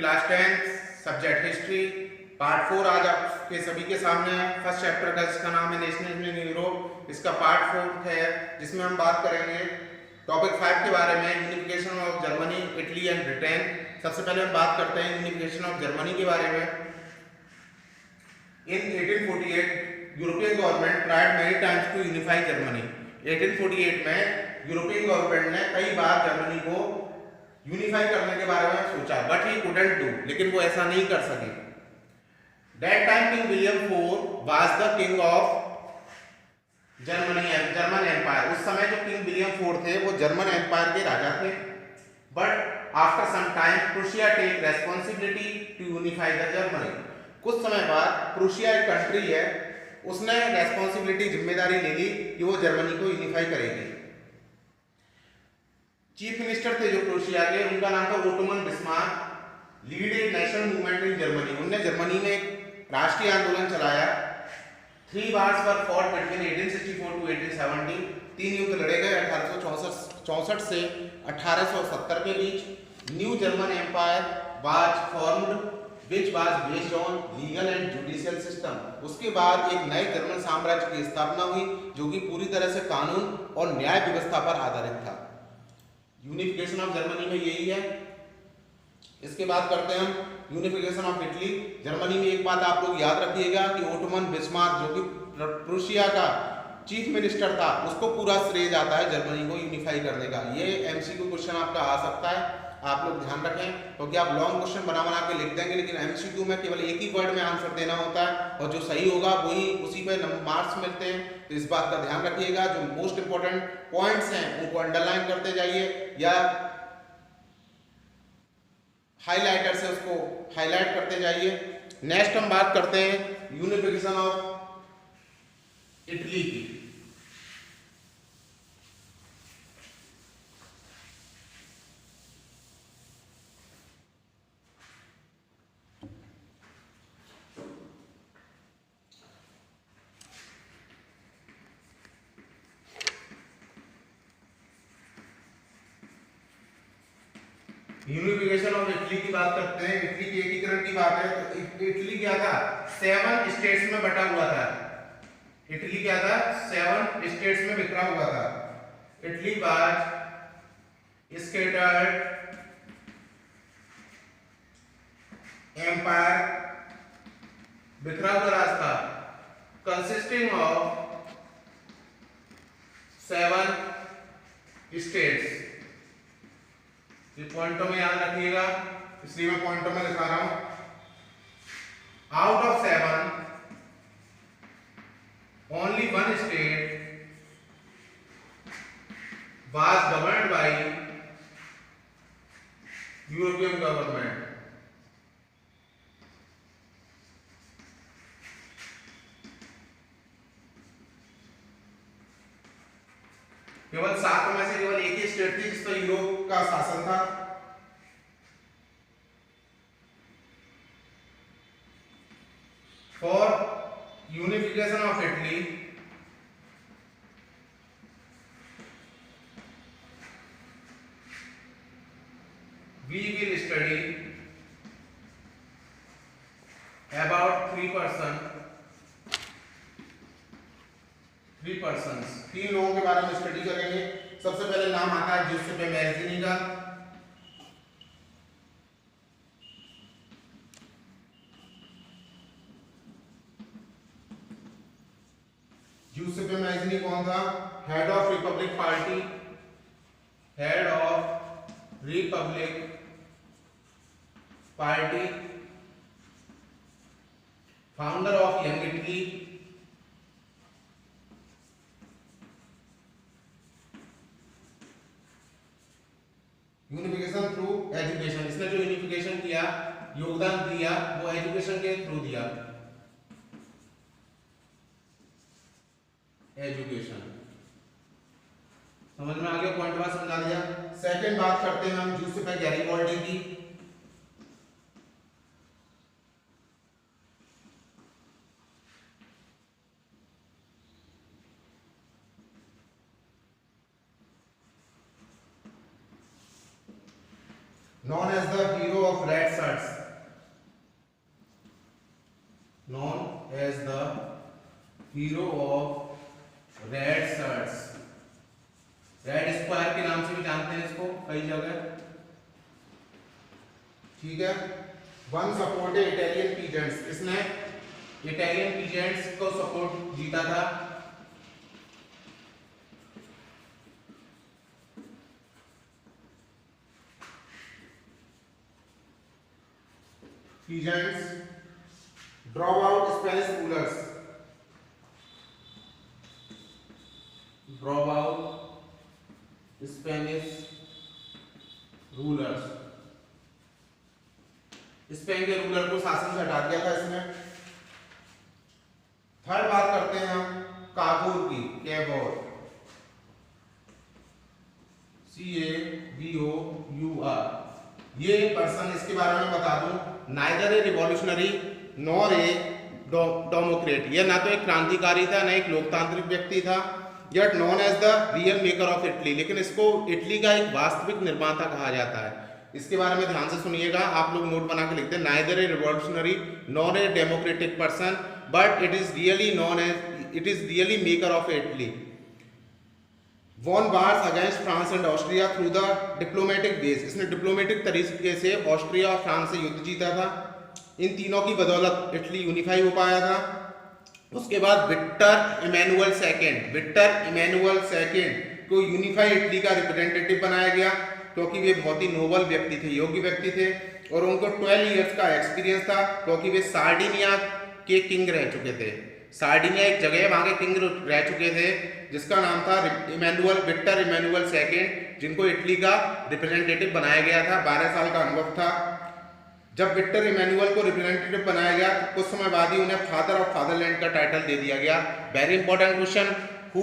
Class 10 subject history part 4 आज आपके सभी के सामने है। फर्स्ट चैप्टर का जिसका नाम है नेशनलिज्म इन यूरोप, इसका पार्ट 4 है जिसमें हम बात करेंगे टॉपिक 5 के बारे में, unification of Germany, Italy and Britain. सबसे पहले हम बात करते हैं यूनिफिकेशन ऑफ जर्मनी के बारे में। In 1848 European government tried many times to unify Germany. 1848 में यूरोपियन गवर्नमेंट ने कई बार जर्मनी को यूनिफाई करने के बारे में सोचा, बट ही कुडंट डू, लेकिन वो ऐसा नहीं कर सके। That time king William IV was the king of German empire. उस समय जो किंग विलियम IV थे वो जर्मन एम्पायर के राजा थे। But after some time Prussia take responsibility to unify the Germany. कुछ समय बाद प्रूशिया एक कंट्री है, उसने रेस्पॉन्सिबिलिटी, जिम्मेदारी ले ली कि वो जर्मनी को यूनिफाई करेगी। चीफ मिनिस्टर थे जो प्रूशिया के, उनका नाम था Otto von Bismarck. Lead a national movement in Germany, उन्होंने जर्मनी में एक राष्ट्रीय आंदोलन चलाया। 3 wars were fought between 1864 to 1870। 3 युद्ध लड़े गए 1864 से 1870 के बीच। New German empire was formed which was based on legal and judicial system. उसके बाद एक नए जर्मन साम्राज्य की स्थापना हुई जो कि पूरी तरह से कानून और न्याय व्यवस्था पर आधारित था। यूनिफिकेशन ऑफ जर्मनी में यही है। इसके बाद करते हैं हम यूनिफिकेशन ऑफ इटली। जर्मनी में एक बात आप लोग याद रखिएगा कि ओटोमन बिस्मार्क जो कि प्रूशिया का चीफ मिनिस्टर था, उसको पूरा श्रेय जाता है जर्मनी को यूनिफाई करने का। ये एमसीक्यू क्वेश्चन आपका आ सकता है, आप लोग ध्यान रखें, क्योंकि आप लॉन्ग क्वेश्चन बना बना के लिख देंगे, लेकिन एमसीक्यू में केवल एक ही वर्ड में आंसर देना होता है और जो सही होगा वही उसी पे मार्क्स मिलते हैं। तो इस बात का ध्यान रखिएगा। जो मोस्ट इंपोर्टेंट पॉइंट्स हैं उनको अंडरलाइन करते जाइए या हाइलाइटर से उसको हाईलाइट करते जाइए। नेक्स्ट हम बात करते हैं यूनिफिकेशन ऑफ इटली की। यूनिफिकेशन ऑफ इटली की बात करते हैं। इटली के एकीकरण की बात है तो इटली क्या था, 7 स्टेट्स में बटा हुआ था। इटली क्या था, 7 स्टेट्स में बिखरा हुआ था। इटली वाज स्कैटर्ड एम्पायर, बिखरा हुआ रास्ता, कंसिस्टिंग ऑफ 7 स्टेट्स। ये पॉइंटों में याद रखिएगा, इसलिए मैं पॉइंटों में लिखा रहा हूं। Out of 7 only 1 state was governed bye European government. केवल 7 में से केवल एक ही स्टेट थी जिस पर यूरोप का शासन था। For unification of Italy we will study about 3 लोगों के बारे में स्टडी करेंगे। सबसे पहले नाम आता है जूसेppe मैज़िनी का। जूसेppe मैज़िनी कौन था, head of Republic party, head of Republic party, founder of young Italy, unification through education. इसने जो यूनिफिकेशन किया, योगदान दिया, वो एजुकेशन के थ्रू दिया। एजुकेशन समझ में आ गया, पॉइंट वाइज समझा दिया। सेकंड बात करते हैं हम जूसेppe गैरिबाल्डी की। known as the hero of red shirts, known as the hero of red shirts, red square के नाम से भी जानते हैं इसको कई जगह, ठीक है। वन सपोर्टेड इटालियन पीजेंट्स, इसने इटालियन पीजेंट्स को सपोर्ट जीता था। Peasants drop out Spanish rulers, drop out Spanish rulers, Spain के रूलर को शासन से हटा दिया था इसने। थर्ड बात करते हैं हम काबूल की, कैबोर, CABOUR। ये पर्सन, इसके बारे में बता दूं, neither a revolutionary nor A Democrat, यह ना तो एक क्रांतिकारी था ना एक लोकतांत्रिक व्यक्ति था, yet known as the real maker of Italy, लेकिन इसको इटली का एक वास्तविक निर्माता कहा जाता है। इसके बारे में ध्यान से सुनिएगा, आप लोग नोट बना के लिखते हैं, neither a revolutionary nor a democratic person but it is really known as, it is really maker of Italy. Won wars against France and Austria through the diplomatic ways, इसने डिप्लोमेटिक तरीके से Austria और France से युद्ध जीता था। इन तीनों की बदौलत इटली यूनिफाई हो पाया था। उसके बाद विक्टर इमैनुअल सेकेंड को यूनिफाई इटली का रिप्रेजेंटेटिव बनाया गया, क्योंकि वे बहुत ही नोबल व्यक्ति थे, योग्य व्यक्ति थे, और उनको 12 इयर्स का एक्सपीरियंस था, क्योंकि वे सार्डिनिया के किंग रह चुके थे। सार्डिनिया एक जगह वहां के किंग रह चुके थे जिसका नाम था विक्टर इमैनुअल सेकेंड, जिनको इटली का रिप्रेजेंटेटिव बनाया गया था। 12 साल का अनुभव था। जब विक्टर इमैनुअल को रिप्रेजेंटेटिव बनाया गया, कुछ समय बाद ही उन्हें फादर ऑफ फादरलैंड का टाइटल दे दिया गया। Very important question, who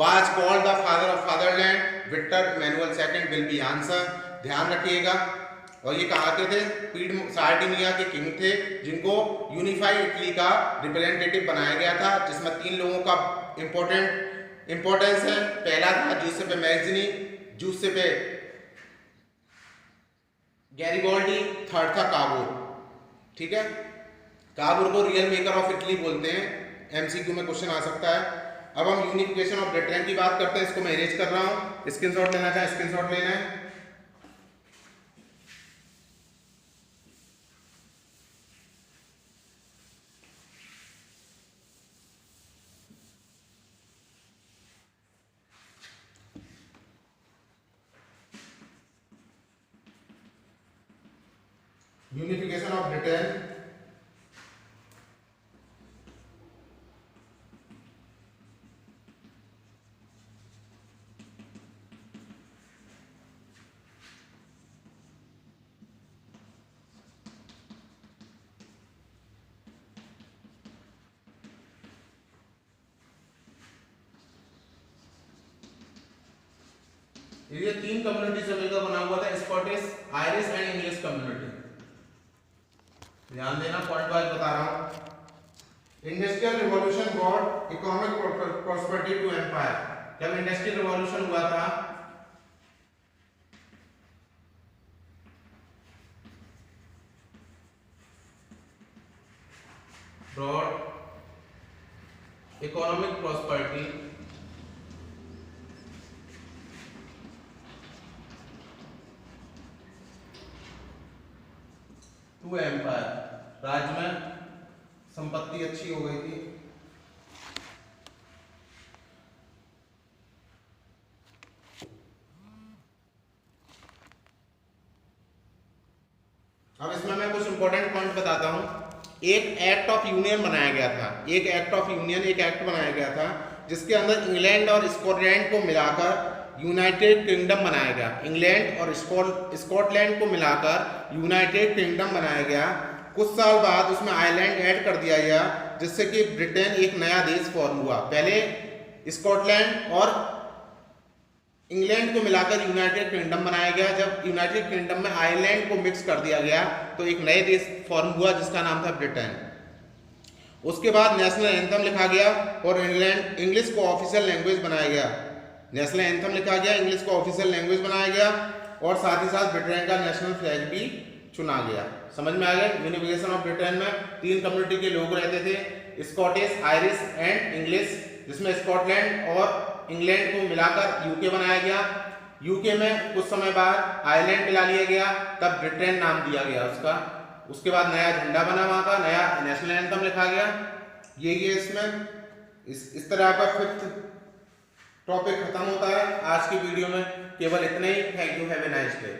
was called the father of fatherland? Victor Emmanuel second will be answer, ध्यान रखिएगा। और ये कहाँ के थे? सार्डिनिया के किंग थे, जिनको यूनिफाइड इटली का रिप्रेजेंटेटिव बनाया गया था, जिसमें 3 लोगों का इंपॉर्टेंस है। पहला था जूसेपे मैज़िनी, जूसेपे गैरिबॉल्डी, थर्ड था काबूर। ठीक है, काबूर को रियल मेकर ऑफ इटली बोलते हैं, एमसीक्यू में क्वेश्चन आ सकता है। अब हम यूनिफिकेशन ऑफ ब्रिटेन की बात करते हैं, इसको मैं इरेज कर रहा हूं, स्क्रीनशॉट लेना चाहे स्क्रीनशॉट लेना है। यूनिफिकेशन ऑफ ब्रिटेन, ये 3 कम्युनिटी से मिलकर बना हुआ था, Scottish, Irish and English community. ध्यान देना, पॉइंट वाइज बता रहा हूं। Industrial revolution brought economic prosperity to empire. जब इंडस्ट्रियल रिवॉल्यूशन हुआ था, brought economic prosperity to empire, राज्य में संपत्ति अच्छी हो गई थी। अब इसमें मैं कुछ इंपॉर्टेंट पॉइंट बताता हूं। एक एक्ट ऑफ यूनियन बनाया गया था, एक एक्ट बनाया गया था, जिसके अंदर इंग्लैंड और स्कॉटलैंड को मिलाकर यूनाइटेड किंगडम बनाया गया। इंग्लैंड और स्कॉटलैंड को मिलाकर यूनाइटेड किंगडम बनाया गया। कुछ साल बाद उसमें आयरलैंड ऐड कर दिया गया, जिससे कि ब्रिटेन एक नया देश फॉर्म हुआ। पहले स्कॉटलैंड और इंग्लैंड को मिलाकर यूनाइटेड किंगडम बनाया गया। जब यूनाइटेड किंगडम में आयरलैंड को मिक्स कर दिया गया, तो एक नए देश फॉर्म हुआ जिसका नाम था ब्रिटेन। उसके बाद नेशनल एंथम लिखा गया और इंग्लिश को ऑफिशियल लैंग्वेज बनाया गया। नेशनल एंथम लिखा गया, इंग्लिश को ऑफिशियल लैंग्वेज बनाया गया। और साथ ही साथ ब्रिटेन का नेशनल फ्लैग भी चुना गया। समझ में आ गया। यूनिफिकेशन ऑफ ब्रिटेन में 3 कम्युनिटी के लोग रहते थे, स्कॉटिश, आयरिश एंड इंग्लिश, जिसमें स्कॉटलैंड और इंग्लैंड को मिलाकर यूके बनाया गया। यूके में कुछ समय बाद आयरलैंड मिला लिया गया, तब ब्रिटेन नाम दिया गया उसका। उसके बाद नया झंडा बना, वहाँ का नया नेशनल एंथम लिखा गया। ये इसमें इस तरह का 5th टॉपिक खत्म होता है। आज की वीडियो में केवल इतना ही। Thank you, have a nice day.